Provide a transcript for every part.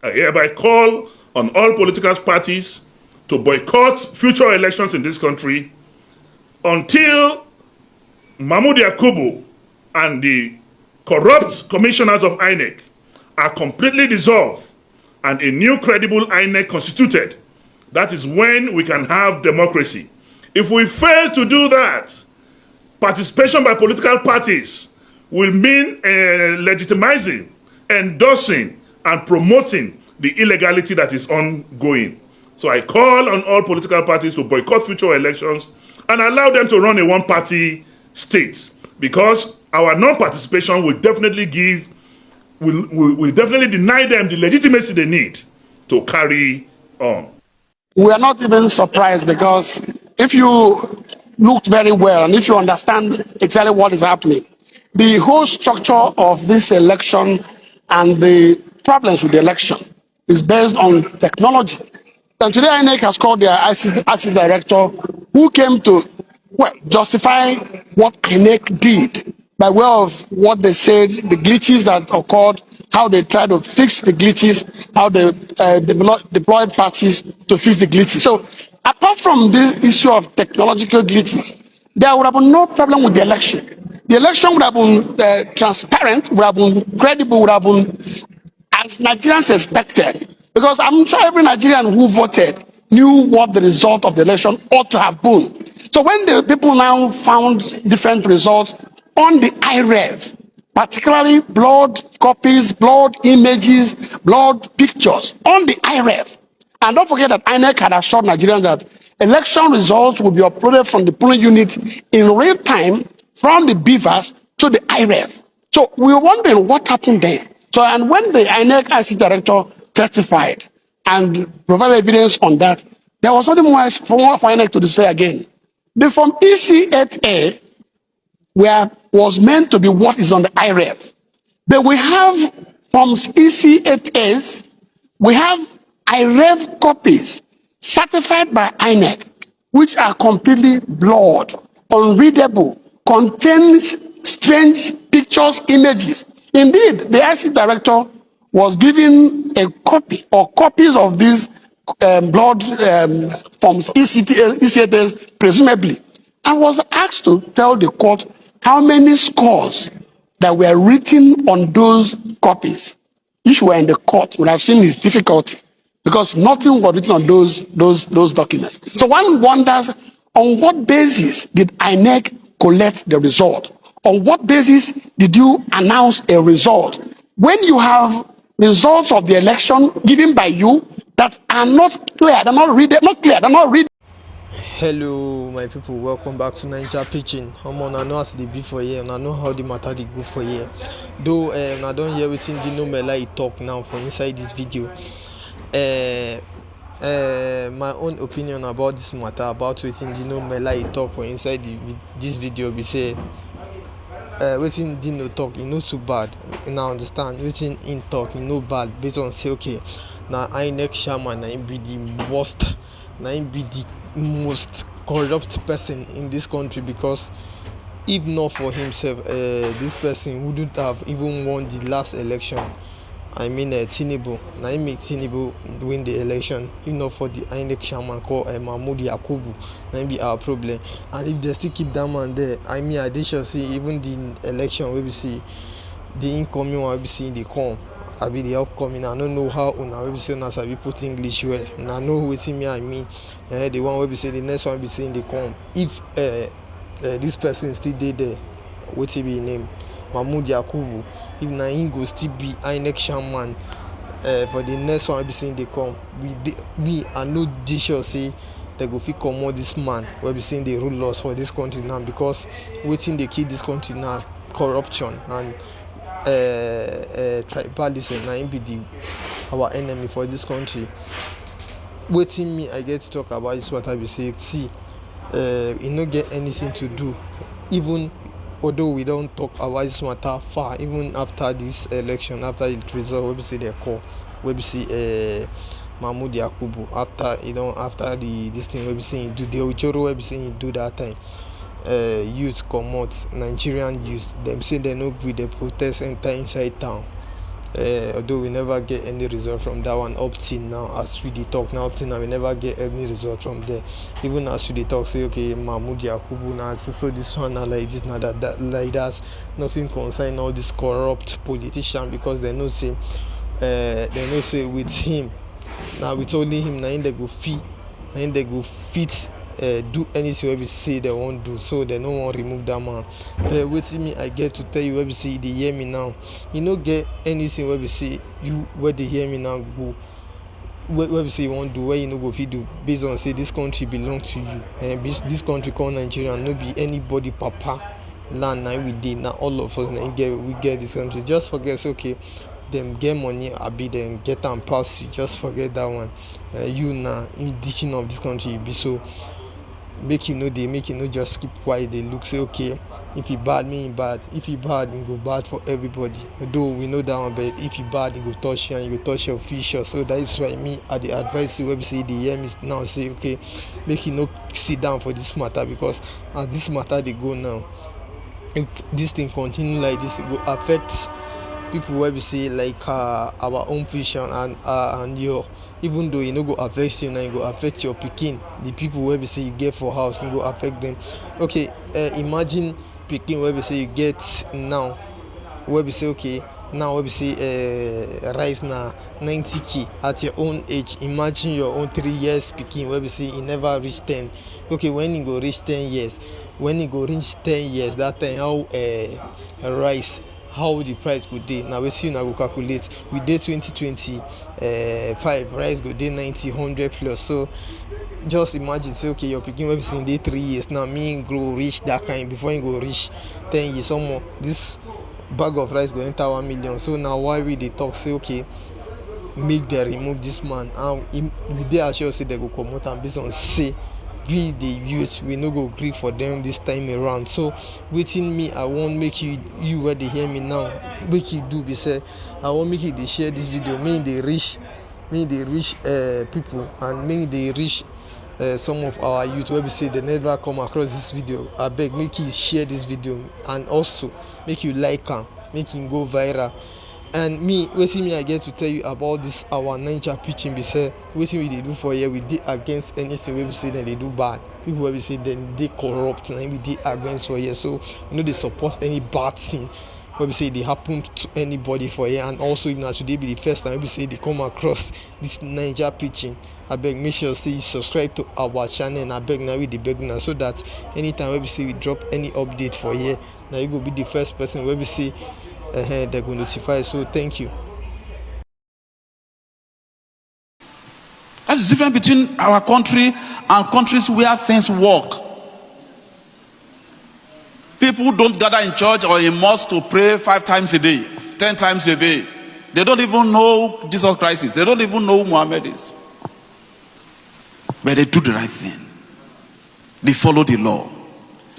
I hereby call on all political parties to boycott future elections in this country until Mahmoud Yakubu and the corrupt commissioners of INEC are completely dissolved and a new credible INEC constituted. That is when we can have democracy. If we fail to do that, participation by political parties will mean legitimizing, endorsing, and promoting the illegality that is ongoing. So I call on all political parties to boycott future elections and allow them to run a one-party state, because our non-participation will definitely will definitely deny them the legitimacy they need to carry on. We are not even surprised, because if you looked very well and if you understand exactly what is happening, the whole structure of this election and the problems with the election is based on technology. And today INEC has called their ICT director, who came to justify what INEC did by way of what they said, the glitches that occurred, how they tried to fix the glitches, how they deployed patches to fix the glitches. So apart from this issue of technological glitches, there would have been no problem with the election. The election would have been transparent, would have been credible, would have been as Nigerians expected. Because I'm sure every Nigerian who voted knew what the result of the election ought to have been. So when the people now found different results on the IREV, particularly blood copies, blood images, blood pictures on the IREV, and don't forget that INEC had assured Nigerians that election results will be uploaded from the polling unit in real time from the beavers to the IREV. So we were wondering what happened then. So, and when the INEC ICT director testified and provided evidence on that, there was nothing more for INEC to say again. The form EC8A was meant to be what is on the IREV. But we have forms EC8As, we have IREV copies certified by INEC, which are completely blurred, unreadable, contains strange pictures, images. Indeed, the ICT director was given a copy or copies of these blood forms EC8As, presumably, and was asked to tell the court how many scores that were written on those copies. If you were in the court, you would have seen his difficulty, because nothing was written on those documents. So one wonders, on what basis did INEC collect the result? On what basis did you announce a result when you have results of the election given by you that are not clear, they're not read. Hello my people, welcome back to Ninja Pitching. I know as they be for here, and I know how the matter they go for here. Though I don't hear everything Dino Melaye talk now for inside this video. My own opinion about this matter, about wetin Dino Melaye talk for inside this video, be say wetin Dino talk, e no so bad. Now understand wetin in talk, e no bad, based on say okay, now INEC chairman, na him be the worst, na him be the most corrupt person in this country, because if not for himself, this person wouldn't have even won the last election. I mean Tinubu, na him make Tinubu win the election. If not for the INEC chairman called Mahmoud Yakubu, na him be our problem. And if they still keep that man there, I mean I dey sure say even the election wey we see, the incoming one wey we see dey come, I be the upcoming. I don't know how una wey be say una sabi put English well. Una know wetin me I mean. The one wey be say the next one be saying dey come. If this person still dey there, wetin be him name? Mahmoud Yakubu. If na him go still be INEC chairman for the next one wey be saying dey come, I no dey sure say they go fit comot this man wey be saying dey rule us for this country now, because wetin dey kill this country now, corruption and tribalism, na him be our enemy for this country. Wetin me I get to talk about is what I be say, see, e no get anything to do, even although we don't talk about this matter far, even after this election, after the result wey be say they call, wey be say Mahmoud Yakubu, after this thing wey be saying do, the ojoro wey be saying do that time, youth comot, Nigerian youth, them say they no gree, they protest enter inside town. Although we never get any result from that one up till now, as we dey talk now, up till now we never get any result from there. Even as we dey talk say okay, Mahmoud Yakubu now so this one now like this now that like that, nothing concern all this corrupt politician, because they know say with him now, with only him now they go fit do anything wey be say they wan do, so they no wan remove that man. Wetin me I get to tell you wey be say you dey hear me now, you no get anything wey be say you wey dey hear me now go wey be say you wan do wey you no go fit do based on say this country belong to you. This country called Nigeria no be anybody papa land na we dey, na all of us na we get this country. Just forget say okay, them get money abi dem get am pass you, just forget that one. You na indigenous of this country you be, so make you no just keep quiet dey look say okay, if he bad me he bad, if he bad he go bad for everybody. Though we know that one, but if he bad he go touch you and you go touch your future. So that is why me I dey advise you wey be say you dey hear me now say okay, make you no sit down for this matter, because as this matter dey go now, if this thing continue like this, it go affect people wey be say like our own vision and your, even though e no go affect you now, e go affect your pikin, the people wey be say you get for house, e go affect them. Okay, imagine pikin wey be say you get now, wey be say okay now wey be say rice na 90k at your own age. Imagine your own 3 years pikin wey be say e never reach 10. Okay, when e go reach 10 years, that time how rice, how the price go dey na wetin una go calculate. We dey 2025, rice go dey 90, 100 plus. So just imagine say okay, your pikin wey be say dey 3 years now, me go reach that kind before he go reach 10 years or more, this bag of rice go enter 1 million. So now why we dey talk say okay, make dem remove this man, and we dey assure say they go comot am based on say we the youth we no go gree for them this time around. So wetin me I wan make you wey dey hear me now make you do be say, I wan make you dey share this video, make e dey reach people, and make e dey reach some of our youth wey be say they never come across this video. Abeg make you share this video, and also make you like am, make e go viral. And wetin me I get to tell you about this our Naija preaching be say, wetin we dey do for here, we dey against anything wey be say dem dey do bad. People wey be say dem dey corrupt na we dey against for here. So we no dey support any bad thing wey be say e dey happen to anybody for here. And also if na today be the first time wey be say dey come across this Naija preaching, abeg make sure say you subscribe to our channel, and abeg na we dey beg una, so that anytime wey be say we drop any update for here, na you go be the first person wey be say they go notify. So thank you. That's the difference between our country and countries where things work. People don't gather in church or in mosque to pray 5 times a day, 10 times a day. They don't even know Jesus Christ is. They don't even know who Muhammad is. But they do the right thing. They follow the law.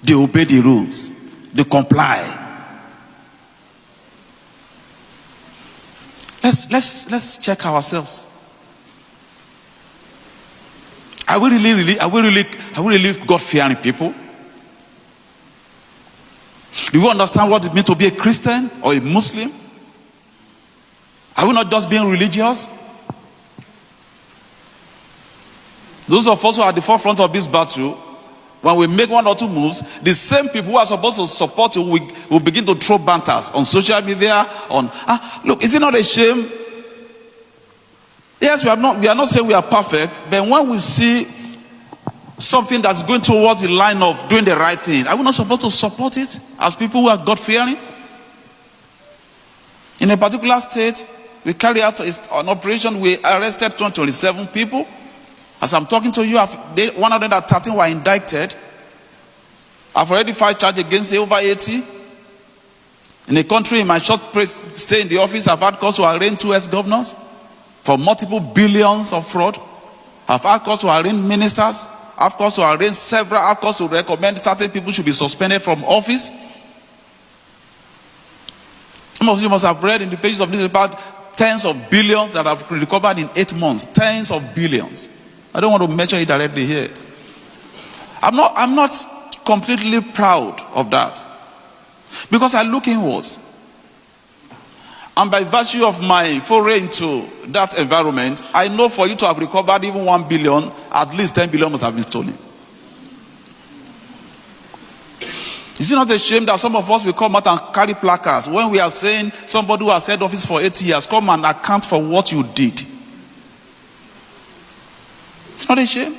They obey the rules. They comply. Let's check ourselves. Are we really God-fearing people? Do we understand what it means to be a Christian or a Muslim? Are we not just being religious? Those of us who are at the forefront of this battle, when we make 1 or 2 moves, the same people who are supposed to support you will begin to throw banters on social media. Look, is it not a shame? Yes, we are not saying we are perfect, but when we see something that's going towards the line of doing the right thing, are we not supposed to support it as people who are God-fearing? In a particular state, we carry out an operation. We arrested 227 people. As I'm talking to you, 113 were indicted. I've already filed charge against over 80. In a country, in my short stay in the office, I've had cause to arraign 2 ex-governors for multiple billions of fraud. I've had cause to arraign ministers. I've cause to arraign several. I've cause to recommend certain people should be suspended from office. Some of you must have read in the pages of this about tens of billions that have recovered in 8 months. Tens of billions. I don't want to mention it directly here. I'm not completely proud of that, because I look inwards. And by virtue of my foray into that environment, I know for you to have recovered even 1 billion, at least 10 billion must have been stolen. Is it not a shame that some of us will come out and carry placards when we are saying somebody who has held office for 8 years, come and account for what you did? It's not a shame.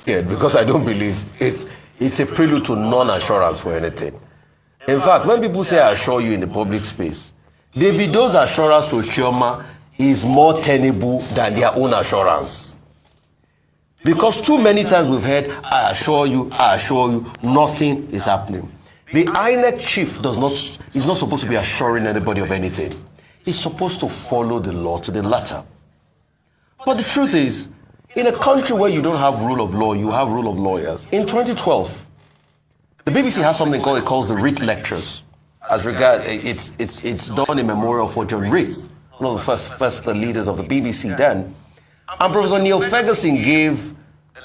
Yeah, because I don't believe it's a prelude to non-assurance for anything. In fact, when people say I assure you in the public space, Davido's assurance to Chioma is more tenable than their own assurance. Because too many times we've heard, I assure you, nothing is happening. The INEC chief is not supposed to be assuring anybody of anything. He's supposed to follow the law to the letter. But the truth is, in a country where you don't have rule of law, you have rule of lawyers. In 2012, the BBC has something called, it calls the Reith Lectures. As regard, it's done in memorial for John Reith, one of the first leaders of the BBC then. And Professor Neil Ferguson gave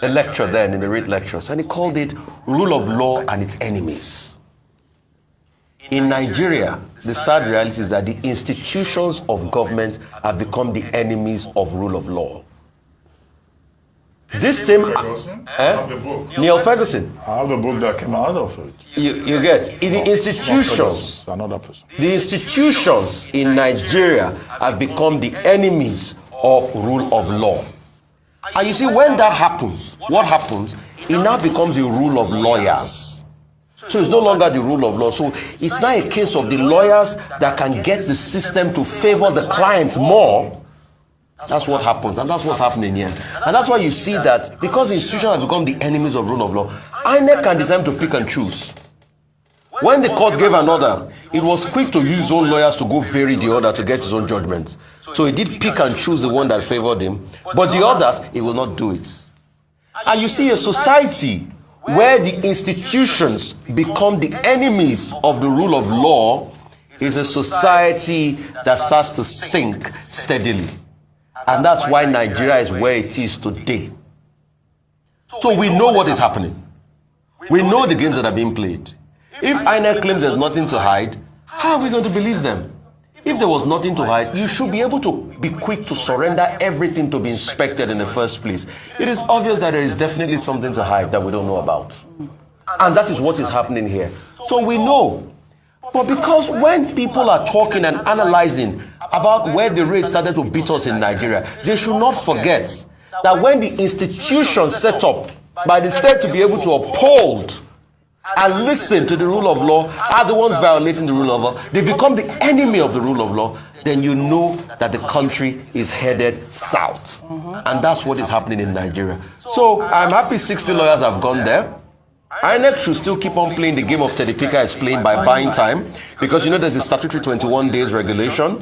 a lecture then in the Reith Lectures, and he called it Rule of Law and Its Enemies. In Nigeria, the sad reality is that the institutions of government have become the enemies of rule of law. This same Neil Ferguson. I have the book that came out of it. You get the institutions. Another person. The institutions in Nigeria have become the enemies of rule of law. And you see, when that happens, what happens? It now becomes the rule of lawyers. So it's no longer the rule of law. So it's now a case of the lawyers that can get the system to favor the clients more. That's what happens, and that's what's happening here. And that's why you see that because the institutions have become the enemies of rule of law, INEC can decide to pick and choose. When the court gave an order, it was quick to use his own lawyers to go vary the order to get his own judgments. So he did pick and choose the one that favored him, but the others, he will not do it. And you see a society where the institutions become the enemies of the rule of law is a society that starts to sink steadily. And that's why Nigeria is where it is today. So we know what is happening. We know the games that are being played. If INEC claims there's nothing to hide, how are we going to believe them? If there was nothing to hide, you should be able to be quick to surrender everything to be inspected in the first place. It is obvious that there is definitely something to hide that we don't know about. And that is what is happening here. So we know. But because when people are talking and analyzing about where the race started to beat us in Nigeria, they should not forget that when the institutions set up by the state to be able to uphold and listen to the rule of law are the ones violating the rule of law, they become the enemy of the rule of law, then you know that the country is headed south. And that's what is happening in Nigeria. So I'm happy 60 lawyers have gone there. INEC should still keep on playing the game of Teddy Picker is playing by buying time, because you know there's a statutory 21 days regulation.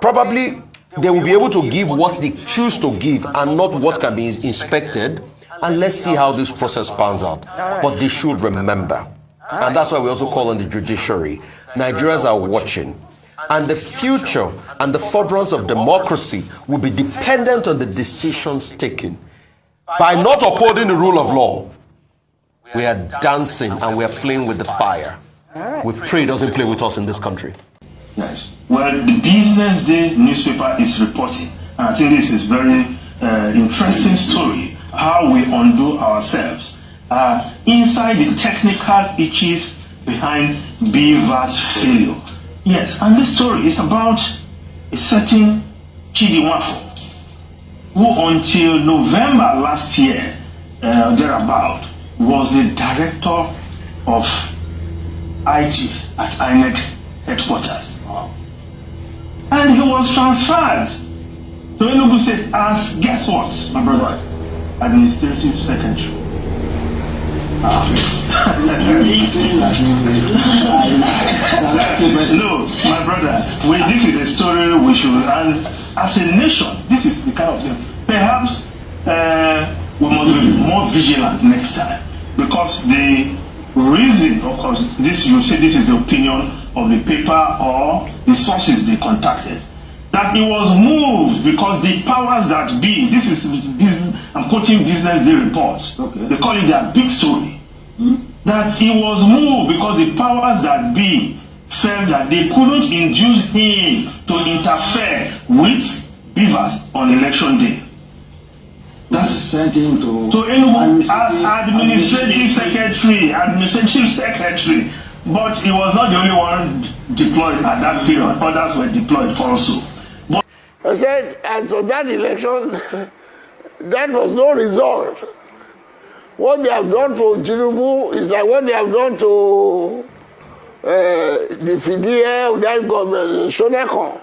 Probably they will be able to give what they choose to give and not what can be inspected. And let's see how this process pans out. But they should remember. And that's why we also call on the judiciary. Nigerians are watching. And the future and the furtherance of democracy will be dependent on the decisions taken. By not upholding the rule of law, we are dancing and we are playing with the fire. We pray it doesn't play with us in this country. Yes. Well, the Business Day newspaper is reporting, and I think this is very interesting story, how we undo ourselves inside the technical itches behind BVAS failure. Yes, and this story is about a certain Chidi Nwafo, who until November last year, thereabout, was the director of IT at INEC headquarters. And he was transferred to Enugu State as, guess what, my brother? Administrative secretary. No, my brother, this is a story we should, and as a nation, this is the kind of thing. Perhaps we must be more vigilant next time, because the reason, of course, this, you say this is the opinion of the paper or the sources they contacted, that it was moved because the powers that be, this is business, I'm quoting Business Day reports, okay. They call it their big story, that it was moved because the powers that be felt that they couldn't induce him to interfere with Beavers on election day. That's sent him to Enugu as administrative secretary. But he was not the only one deployed at that period. Others were deployed also. But I said, as of that election, that was no result. What they have done for Tinubu is like what they have done to the FIDIE, that government, Shonekon.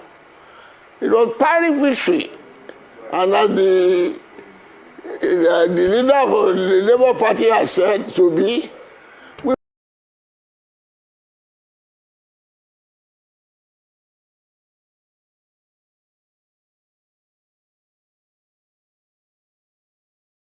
It was Pyrrhic victory. And as the leader of the Labour Party has said to be,